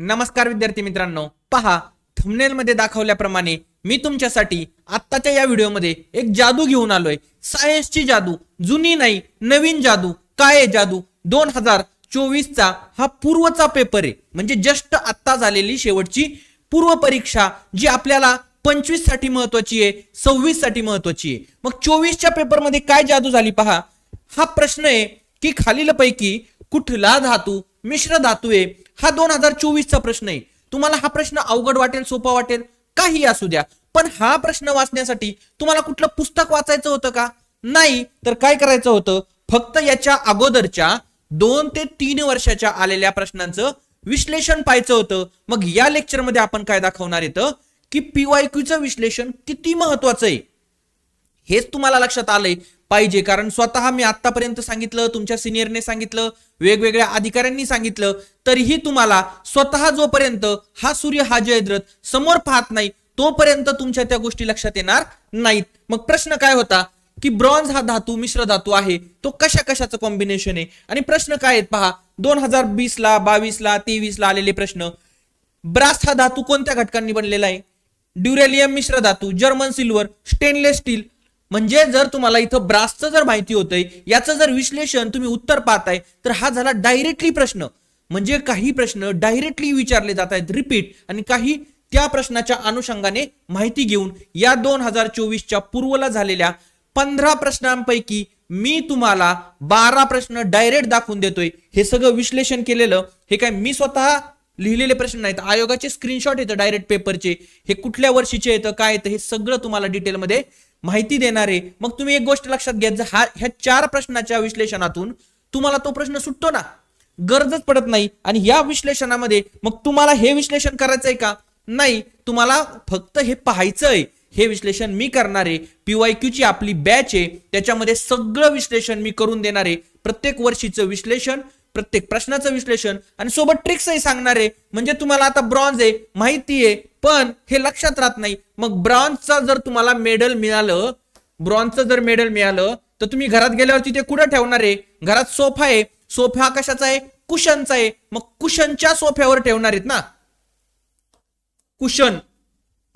नमस्कार विद्यार्थी मित्रांनो, पहा थंबनेल मध्ये दाखवल्याप्रमाणे मी तुमच्यासाठी आत्ताच्या या व्हिडिओमध्ये एक जादू घेऊन आलोय. सायन्सची जादू, जुनी नाही नवीन जादू. काय आहे जादू? 2024 चा हा पूर्वचा पेपर आहे, म्हणजे जस्ट आत्ता झालेली शेवटची पूर्व परीक्षा जी आपल्याला 25 साठी महत्वाची आहे, 26 साठी महत्वाची आहे. मग 24 च्या पेपर मध्ये काय जादू झाली पहा. हा प्रश्न आहे की खालीलपैकी कुठला धातू मिश्र धातू आहे. हा 2024 चा प्रश्न आहे. तुम्हाला हा प्रश्न अवघड वाटेल, सोपा वाटेल, काही असू द्या, पण हा प्रश्न वाचण्यासाठी तुम्हाला कुठलं पुस्तक वाचायचं होतं का? नाही. तर काय करायचं होतं, फक्त याच्या अगोदरच्या 2 ते 3 वर्षाच्या आलेल्या प्रश्नांचं विश्लेषण पाहायचं होतं. मग या लेक्चर मध्ये आपण काय दाखवणार येतं की पीवायक्यूचं विश्लेषण किती महत्वाचं आहे हेच तुम्हाला लक्षात आलंय पाहिजे. कारण स्वतः मी आतापर्यंत सांगितलं, तुमच्या सिनियरने सांगितलं, वेगवेगळ्या अधिकाऱ्यांनी सांगितलं, तरीही तुम्हाला स्वतः जोपर्यंत हा सूर्य हा जयद्रथ समोर पाहत नाही तोपर्यंत तुमच्या त्या गोष्टी लक्षात येणार नाहीत. मग प्रश्न काय होता की ब्रॉन्झ हा धातू मिश्र धातू आहे, तो कशा कशाचं कॉम्बिनेशन आहे. आणि प्रश्न काय आहेत पहा, 2020 ला 22 ला 23 ला आलेले प्रश्न. ब्रास हा धातू कोणत्या घटकांनी बनलेला आहे? ड्युरेलियम मिश्र धातू, जर्मन सिल्वर, स्टेनलेस स्टील. म्हणजे जर तुम्हाला इथं ब्रासचं जर माहिती होतंय, याचं जर विश्लेषण तुम्ही उत्तर पाहताय, तर हा झाला डायरेक्टली प्रश्न. म्हणजे काही प्रश्न डायरेक्टली विचारले जात आहेत रिपीट, आणि काही त्या प्रश्नाच्या अनुषंगाने माहिती घेऊन या 2024 च्या पूर्वला झालेल्या 15 प्रश्नांपैकी मी तुम्हाला 12 प्रश्न डायरेक्ट दाखवून देतोय. हे सगळं विश्लेषण केलेलं, हे काय मी स्वतः लिहिलेले प्रश्न नाहीत, आयोगाचे स्क्रीनशॉट येतं डायरेक्ट पेपरचे. हे कुठल्या वर्षीचे येतं, काय येतं, हे सगळं तुम्हाला डिटेलमध्ये माहिती देणार आहे. मग तुम्ही एक गोष्ट लक्षात घ्या, ह्या 4 प्रश्नाच्या विश्लेषणातून तुम्हाला तो प्रश्न सुटतो ना, गरजच पडत नाही. आणि या विश्लेषणामध्ये मग तुम्हाला हे विश्लेषण करायचंय का? नाही, तुम्हाला फक्त हे पाहायचंय. हे विश्लेषण मी करणार आहे. पीवायक्यू ची आपली बॅच आहे, त्याच्यामध्ये सगळं विश्लेषण मी करून देणार आहे. प्रत्येक वर्षीचं विश्लेषण, प्रत्येक प्रश्नाचं विश्लेषण, आणि सोबत ट्रिक्सही सांगणार आहे. म्हणजे तुम्हाला आता ब्रॉन्झ आहे माहिती आहे, पण हे लक्षात राहत नाही. मग ब्रॉन्झचं जर तुम्हाला मेडल मिळालं, ब्रॉन्झचं जर मेडल मिळालं, तर तुम्ही घरात गेल्यावरती ते कुठं ठेवणार आहे? घरात सोफा आहे, सोफा कशाचा आहे? कुशनचा आहे. मग कुशनच्या सोफ्यावर ठेवणार आहेत ना,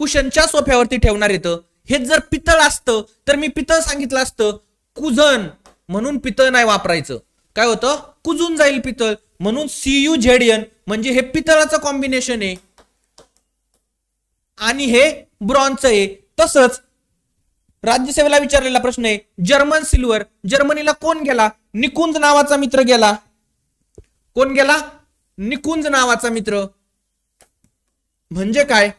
कुशनच्या सोफ्यावरती ठेवणार येतं. हे जर पितळ असतं तर मी पितळ सांगितलं असतं. कुजन म्हणून पितळ नाही वापरायचं, काय होतं, कुजून जाईल पितळ. म्हणून CuZn म्हणजे हे पितळाचं कॉम्बिनेशन आहे आणि हे ब्रॉन्झ आहे. तसंच राज्यसेवेला विचारलेला प्रश्न आहे, जर्मन सिल्वर, जर्मनीला कोण गेला? निकुंज नावाचा मित्र गेला. कोण गेला? निकुंज नावाचा मित्र. म्हणजे काय?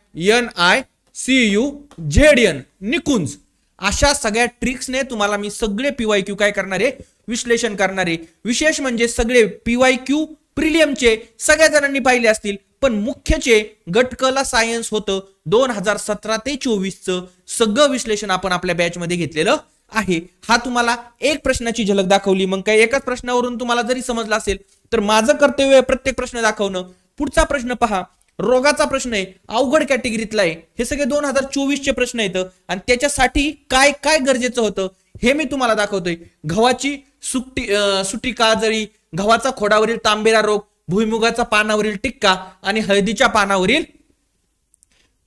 NICUZN, निकुंज. अशा सगळ्या ट्रिक्सने तुम्हाला मी सगळे पीवायक्यू काय करणार आहे, विश्लेषण करणार आहे. विशेष म्हणजे सगळे पीवायक्यू प्रिलियमचे सगळ्या जणांनी पाहिले असतील, पण मुख्यचे गटकला सायन्स होतं 2017 ते 24 चं सगळं विश्लेषण आपण आपल्या बॅच मध्ये घेतलेलं आहे. हा तुम्हाला एक प्रश्नाची झलक दाखवली. मग काय एकाच प्रश्नावरून तुम्हाला जरी समजलं असेल तर माझं कर्तव्य आहे प्रत्येक प्रश्न दाखवणं. पुढचा प्रश्न पहा, रोगाचा प्रश्न आहे, अवघड कॅटेगरीतला आहे. हे सगळे 2024 चे प्रश्न आहेत आणि त्याच्यासाठी काय काय गरजेचं होतं हे मी तुम्हाला दाखवतोय. गव्हाची सुटी काजळी, गव्हाचा खोडावरील तांबेरा रोग, भुईमुगाचा पानावरील टिक्का आणि हळदीच्या पानावरील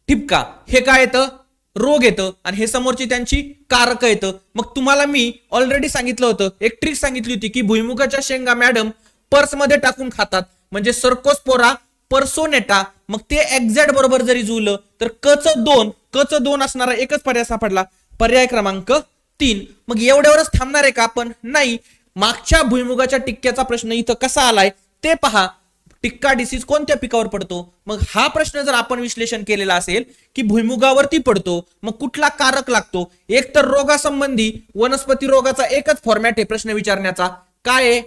ठिपका. हे काय येतं? रोग येतं, आणि हे समोरची त्यांची कारक येतं. मग तुम्हाला मी ऑलरेडी सांगितलं होतं, एक ट्रिक सांगितली होती की भुईमुगाच्या शेंगा मॅडम पर्समध्ये टाकून खातात, म्हणजे सर्कोस्पोरा पर्सोनेटा. मग ते एक्झॅक्ट बरोबर जरी जुळलं तर कच 2 असणारा एकच पर्याय सापडला, पर्याय क्रमांक 3. मग एवढ्यावरच थांबणार आहे का आपण? नाही. मागच्या भुईमुगाच्या टिक्क्याचा प्रश्न इथं कसा आलाय ते पहा. टिक्का डिसीज कोणत्या पिकावर पडतो? मग हा प्रश्न जर आपण विश्लेषण केलेला असेल की भुईमुगावरती पडतो, मग कुठला कारक लागतो? एक तर रोगासंबंधी वनस्पती रोगाचा एकच फॉर्मॅट आहे प्रश्न विचारण्याचा. काय आहे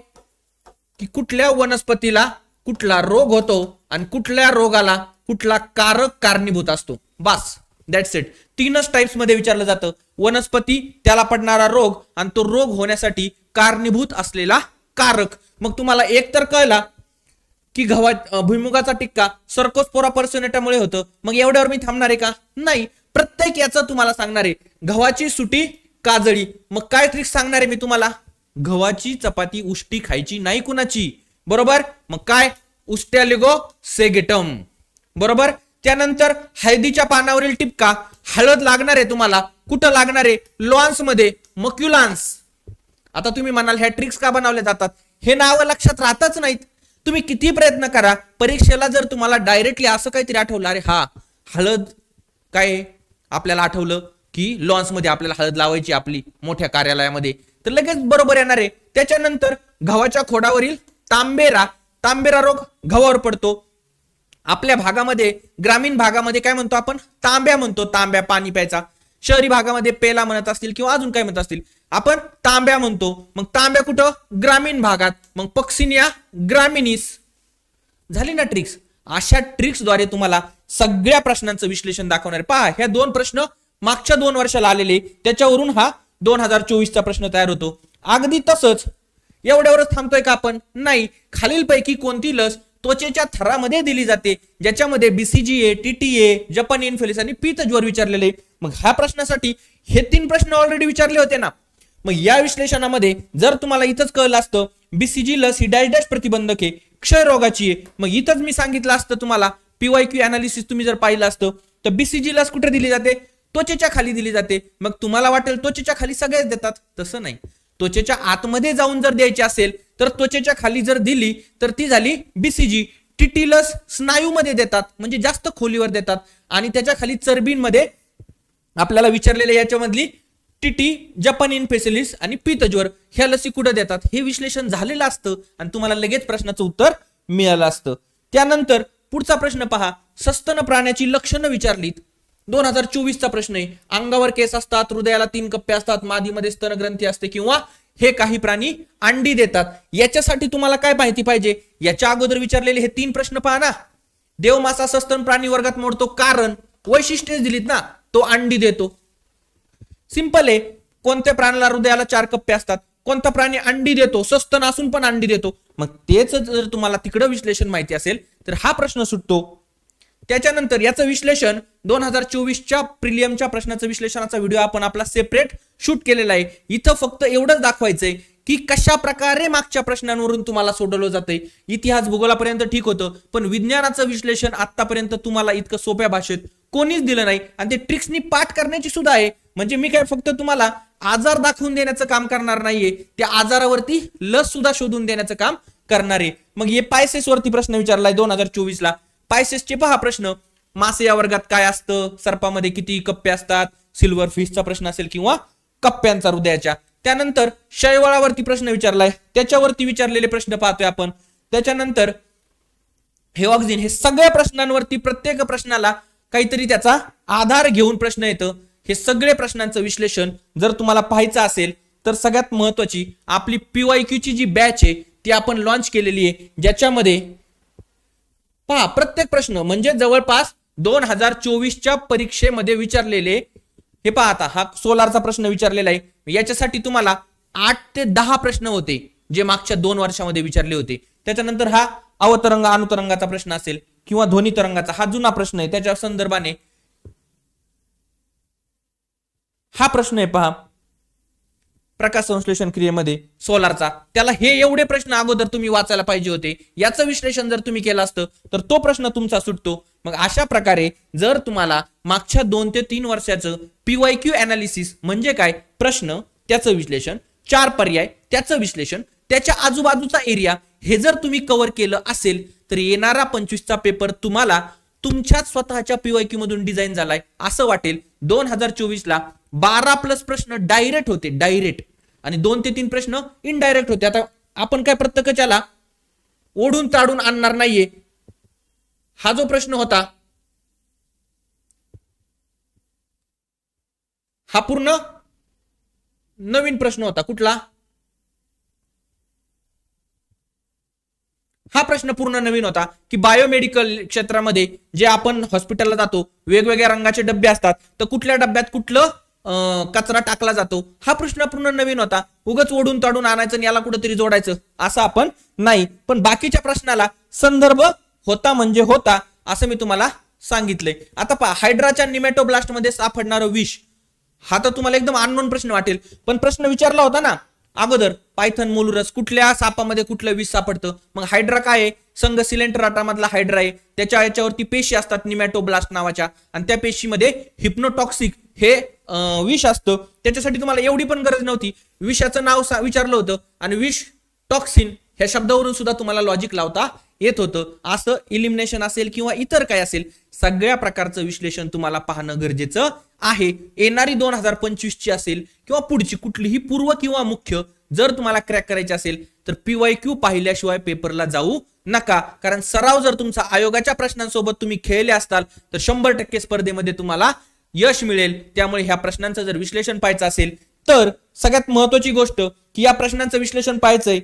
की कुठल्या वनस्पतीला कुठला रोग होतो आणि कुठल्या रोगाला कुठला कारक कारणीभूत असतो. बस, दॅट्स इट. 3च टाइप्स मध्ये विचारलं जातं. वनस्पती, त्याला पडणारा रोग, आणि तो रोग होण्यासाठी कारणीभूत असलेला कारक. मग तुम्हाला एक तर कळला की भुईमुगाचा टिक्का सर्कोस्पोरा पर्सोनेटामुळे होतं. मग एवढ्यावर मी थांबणार आहे का? नाही. प्रत्येक याचं तुम्हाला सांगणार आहे. गव्हाची सुटी काजळी, मग काय ट्रिक सांगणार आहे मी तुम्हाला? गव्हाची चपाती उष्टी खायची नाही कुणाची, बरोबर. मग काय उस्टॅलिगो सेगेटम, बरोबर. त्यानंतर हळदीच्या पानावरील टिपका, हळद लागणार आहे तुम्हाला, कुठं लागणार आहे? लॉन्स मध्ये, मक्युलान्स. आता तुम्ही म्हणाल ह्या ट्रिक्स का बनवल्या जातात? हे नाव लक्षात राहतच नाहीत. तुम्ही किती प्रयत्न करा, परीक्षेला जर तुम्हाला डायरेक्टली असं काहीतरी आठवलं, अरे हा हळद काय आपल्याला आठवलं की लॉन्स मध्ये आपल्याला हळद लावायची आपली मोठ्या कार्यालयामध्ये, तर लगेच बरोबर येणार आहे. त्याच्यानंतर गव्हाच्या खोडावरील तांबेरा रोग गव्हावर पडतो. आपल्या भागामध्ये, ग्रामीण भागामध्ये काय म्हणतो आपण? तांब्या म्हणतो. तांब्या पाणी प्यायचा. शहरी भागामध्ये पेला म्हणत असतील किंवा अजून काय म्हणत असतील, आपण तांब्या म्हणतो. मग तांब्या कुठं? ग्रामीण भागात. मग पक्सिनिया ग्रामिनीस. झाली ना ट्रिक्स. अशा ट्रिक्सद्वारे तुम्हाला सगळ्या प्रश्नांचं विश्लेषण दाखवणार. पहा, ह्या 2 प्रश्न मागच्या 2 वर्षाला आलेले, त्याच्यावरून हा 2024चा प्रश्न तयार होतो. अगदी तसंच एवढ्यावरच थांबतोय का आपण? नाही. खालीलपैकी कोणती लस त्वचेच्या थरामध्ये दिली जाते, ज्याच्यामध्ये BCG, TTA, जपानी इन्फ्लुएन्झा आणि पीतज्वर विचारलेले. मग ह्या प्रश्नासाठी हे 3 प्रश्न ऑलरेडी विचारले होते ना. मग या विश्लेषणामध्ये जर तुम्हाला इथंच कळलं असतं BCG लस ही डॅश डॅश प्रतिबंधक आहे, क्षयरोगाची आहे, मग इथंच मी सांगितलं असतं तुम्हाला, PYQ अनालिसिस तुम्ही जर पाहिलं असतं तर BCG लस कुठे दिली जाते? त्वचेच्या खाली दिली जाते. मग तुम्हाला वाटेल त्वचेच्या खाली सगळेच देतात, तसं नाही. त्वचेच्या आतमध्ये जाऊन जर द्यायची असेल तर त्वचेच्या खाली जर दिली तर ती झाली BCG. TT लस स्नायूमध्ये देतात, म्हणजे जास्त खोलीवर देतात, आणि त्याच्या खाली चरबींमध्ये आपल्याला विचारलेल्या याच्यामधली TT, जपानी इन्फ्लुएन्झा आणि पीतज्वर ह्या लसी कुठे देतात हे विश्लेषण झालेलं असतं आणि तुम्हाला लगेच प्रश्नाचं उत्तर मिळालं असतं. त्यानंतर पुढचा प्रश्न पहा, सस्तन प्राण्याची लक्षणं विचारलीत. 2024चा प्रश्न आहे. अंगावर केस असतात, हृदयाला 3 कप्पे असतात, मादीमध्ये स्तनग्रंथी असते, किंवा हे काही प्राणी अंडी देतात. याच्यासाठी तुम्हाला काय माहिती पाहिजे? याच्या अगोदर विचारलेले हे 3 प्रश्न पहा ना. देवमासा सस्तन प्राणी वर्गात मोडतो कारण वैशिष्ट्ये दिलीत ना, तो अंडी देतो. सिंपल आहे. कोणत्या प्राण्याला हृदयाला 4 कप्पे असतात? कोणता प्राणी अंडी देतो? सस्तन असून पण अंडी देतो. मग तेच जर तुम्हाला तिकडं विश्लेषण माहिती असेल तर हा प्रश्न सुटतो. त्याच्यानंतर याचं विश्लेषण 2024च्या प्रिलियमच्या प्रश्नाचं विश्लेषणाचा व्हिडिओ आपण आपला सेपरेट शूट केलेला आहे. इथं फक्त एवढंच दाखवायचंय की कशा प्रकारे मागच्या प्रश्नांवरून तुम्हाला सोडवलं जातंय. इतिहास भूगोलापर्यंत ठीक होतं, पण विज्ञानाचं विश्लेषण आतापर्यंत तुम्हाला इतकं सोप्या भाषेत कोणीच दिलं नाही, आणि ते ट्रिक्सनी पाठ करण्याची सुद्धा आहे. म्हणजे मी काय फक्त तुम्हाला आजार दाखवून देण्याचं काम करणार नाहीये, त्या आजारावरती लस सुद्धा शोधून देण्याचं काम करणार आहे. मग हे पायसेस वरती प्रश्न विचारलाय 2024ला. पायसेसचे पहा प्रश्न, मासे या वर्गात काय असतं, सर्पामध्ये किती कप्पे असतात, सिल्वर फिशचा प्रश्न असेल किंवा कप्प्यांचा हृदयाच्या. त्यानंतर शैवाळावरती प्रश्न विचारलाय, त्याच्यावरती विचारलेले प्रश्न पाहतोय आपण. त्याच्यानंतर हे ऑक्सिजन, हे सगळ्या प्रश्नांवरती प्रत्येक प्रश्नाला काहीतरी त्याचा आधार घेऊन प्रश्न येतं. हे सगळे प्रश्नांचं विश्लेषण जर तुम्हाला पाहायचं असेल तर सगळ्यात महत्वाची आपली PYQ ची जी बॅच आहे ती आपण लॉन्च केलेली आहे, ज्याच्यामध्ये पहा प्रत्येक प्रश्न म्हणजे जवळपास 2024च्या परीक्षेमध्ये विचारलेले. हे पहा, आता हा सोलारचा प्रश्न विचारलेला आहे. याच्यासाठी तुम्हाला 8 ते 10 प्रश्न होते जे मागच्या 2 वर्षामध्ये विचारले होते. त्याच्यानंतर हा अवतरंग अनुतरंगाचा प्रश्न असेल किंवा ध्वनी तरंगाचा, हा जुना प्रश्न आहे, त्याच्या संदर्भाने हा प्रश्न आहे पहा प्रकाश संश्लेषण क्रियेमध्ये सोलारचा. त्याला हे एवढे प्रश्न अगोदर तुम्ही वाचायला पाहिजे होते. याचं विश्लेषण जर तुम्ही केलं असतं तर तो प्रश्न तुमचा सुटतो. मग अशा प्रकारे जर तुम्हाला मागच्या 2 ते 3 वर्षाचं PYQ अनालिसिस म्हणजे काय, प्रश्न, त्याचं विश्लेषण, 4 पर्याय, त्याचं विश्लेषण, त्याच्या आजूबाजूचा एरिया, हे जर तुम्ही कव्हर केलं असेल तर येणारा 25चा पेपर तुम्हाला तुमच्याच स्वतःच्या PYQ मधून डिझाईन झालाय असं वाटेल. 2024ला 12+ प्रश्न डायरेक्ट होते, डायरेक्ट, आणि 2 ते 3 प्रश्न इनडायरेक्ट होते. आता आपण काय प्रत्येकाच्याला ओढून ताडून आणणार नाहीये. हा जो प्रश्न होता हा पूर्ण नवीन प्रश्न होता. कुठला? हा प्रश्न पूर्ण नवीन होता की बायोमेडिकल क्षेत्रामध्ये जे आपण हॉस्पिटलला जातो वेगवेगळ्या रंगाचे डब्बे असतात, तर कुठल्या डब्यात कुठलं कचरा टाकला जातो, हा प्रश्न पूर्ण नवीन होता. उगच ओढून ताडून आणायचं आणि याला कुठेतरी जोडायचं असं आपण नाही. पण बाकीच्या प्रश्नाला संदर्भ होता म्हणजे होता असं मी तुम्हाला सांगितलंय. आता पहा, हायड्राच्या निमॅटोब्लास्ट मध्ये सापडणारं विष, हा तर तुम्हाला एकदम अननोन प्रश्न वाटेल, पण प्रश्न विचारला होता ना अगोदर पायथन मोलुरस, कुठल्या सापामध्ये कुठलं विष सापडतं, मग हायड्रा काय आहे, संघ सिलेंट्राटा मधला हायड्रा आहे, त्याच्या याच्यावरती पेशी असतात निमॅटोब्लास्ट नावाच्या, आणि त्या पेशीमध्ये हिप्नोटॉक्सिक हे विष असतं. त्याच्यासाठी तुम्हाला एवढी पण गरज नव्हती, विषाचं नाव विचारलं होतं आणि विष टॉक्सिन ह्या शब्दावरून सुद्धा तुम्हाला लॉजिक लावता येत होतं. असं इलिमिनेशन असेल किंवा इतर काय असेल, सगळ्या प्रकारचं विश्लेषण तुम्हाला पाहणं गरजेचं आहे. येणारी 2025 ची असेल किंवा पुढची कुठलीही पूर्व किंवा मुख्य जर तुम्हाला क्रॅक करायची असेल तर PYQ पाहिल्याशिवाय पेपरला जाऊ नका. कारण सराव जर तुमचा आयोगाच्या प्रश्नांसोबत तुम्ही खेळले असताल तर 100% स्पर्धेमध्ये तुम्हाला यश मिळेल. त्यामुळे ह्या प्रश्नांचं जर विश्लेषण पाहायचं असेल तर सगळ्यात महत्वाची गोष्ट की या प्रश्नांचं विश्लेषण पाहायचंय.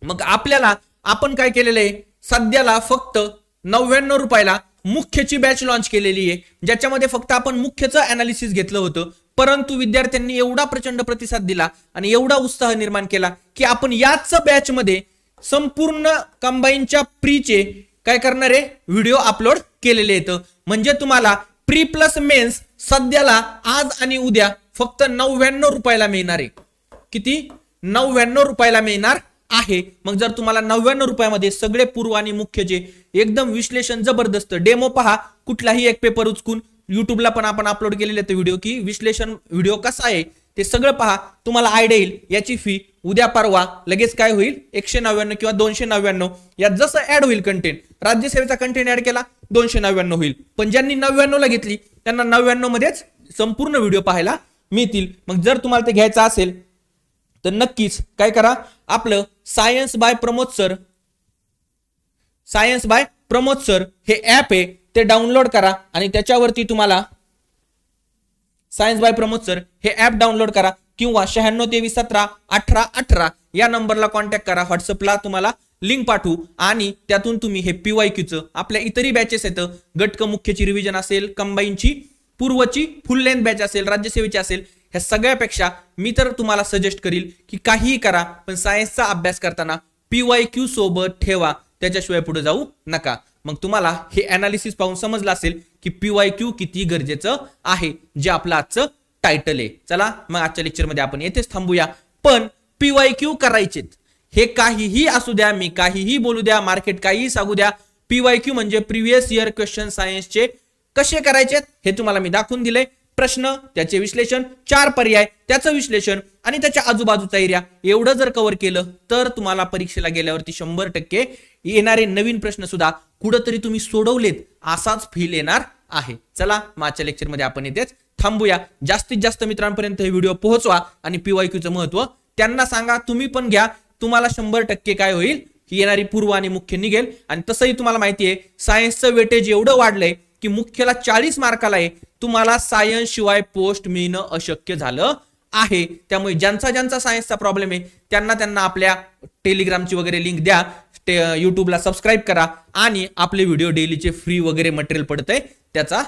मग आपल्याला आपण काय केलेलं आहे, सध्याला फक्त 99 रुपयाला मुख्यची बॅच लॉन्च केलेली आहे, ज्याच्यामध्ये फक्त आपण मुख्यचं अनालिसिस घेतलं होतं. परंतु विद्यार्थ्यांनी एवढा प्रचंड प्रतिसाद दिला आणि एवढा उत्साह निर्माण केला की आपण याच बॅच मध्ये संपूर्ण कंबाईनच्या प्रीचे काय करणारे व्हिडिओ अपलोड केलेले आहेत. म्हणजे तुम्हाला प्री प्लस मेन्स सध्याला आज आणि उद्या फक्त 99 रुपयाला मिळणार आहे. किती? 99 रुपयाला मिळणार आहे. मग जर तुम्हाला 99 रुपयामध्ये सगळे पूर्व आणि मुख्यचे एकदम विश्लेषण जबरदस्त डेमो पहा, कुठलाही एक पेपर उचकून युट्यूबला पण आपण अपलोड केलेले आहेत व्हिडिओ की विश्लेषण व्हिडिओ कसा आहे ते सगळं पहा, तुम्हाला आयडिया येईल. याची फी उद्या परवा लगेच काय होईल 199 किंवा 299 यात जसं ऍड होईल कंटेंट, राज्यसेवेचा कंटेंट ऍड केला 299 होईल. पण ज्यांनी 99 ला घेतली त्यांना 99 मध्येच संपूर्ण व्हिडिओ पाहायला मिळतील. मग जर तुम्हाला ते घ्यायचं असेल तर नक्कीच काय करा, आपलं सायन्स बाय प्रमोद सर हे ऍप आहे ते डाउनलोड करा आणि त्याच्यावरती तुम्हाला सायन्स बाय प्रमोद सर हे ऍप डाउनलोड करा किंवा 9623171818 या नंबरला कॉन्टॅक्ट करा. व्हॉट्सअपला तुम्हाला लिंक पाठवू आणि त्यातून तुम्ही हे PYQचं आपल्या इतरही बॅचेस आहेत, गटक मुख्यची रिव्हिजन असेल, कंबाईनची पूर्वची फुल लेंथ बॅच असेल, राज्यसेवेची असेल, ह्या सगळ्यापेक्षा मी तर तुम्हाला सजेस्ट करील की काहीही करा पण सायन्सचा अभ्यास करताना PYQ सोबत ठेवा, त्याच्याशिवाय पुढे जाऊ नका. मग तुम्हाला हे अनालिसिस पाहून समजलं असेल की PYQ किती गरजेचं आहे, जे आपलं आजचं टायटल आहे. चला मग आजच्या लेक्चरमध्ये आपण येथेच थांबूया. पण PYQ करायचेत, हे काहीही असू द्या, मी काहीही बोलू द्या, मार्केट काहीही सांगू द्या, PYQ म्हणजे प्रिव्हियस इयर क्वेश्चन सायन्सचे कसे करायचेत हे तुम्हाला मी दाखवून दिले. प्रश्न, त्याचे विश्लेषण, 4 पर्याय, त्याचं विश्लेषण आणि त्याच्या आजूबाजूचा एरिया, एवढं जर कव्हर केलं तर तुम्हाला परीक्षेला गेल्यावरती 100% येणारे नवीन प्रश्न सुद्धा कुठंतरी तुम्ही सोडवलेत असाच फील येणार आहे. चला मागच्या लेक्चरमध्ये आपण इथेच थांबूया. जास्तीत जास्त मित्रांपर्यंत हे व्हिडिओ पोहोचवा आणि PYQचं महत्व त्यांना सांगा, तुम्ही पण घ्या. तुम्हाला 100% काय होईल, ही येणारी पूर्व आणि मुख्य निघेल. आणि तसंही तुम्हाला माहिती आहे सायन्सचं वेटेज एवढं वाढलंय की मुख्यला 40 मार्काला आहे, तुम्हाला सायन्स शिवाय पोस्ट मिळणं अशक्य झालं आहे. त्यामुळे ज्यांचा सायन्सचा प्रॉब्लेम आहे त्यांना आपल्या टेलिग्रामची वगैरे लिंक द्या, युट्यूबला सबस्क्राईब करा आणि आपले व्हिडिओ डेलीचे फ्री वगैरे मटेरियल पडतंय त्याचा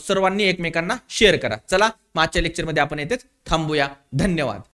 सर्वांनी एकमेकांना शेअर करा. चला मागच्या लेक्चरमध्ये आपण येथेच थांबूया. धन्यवाद.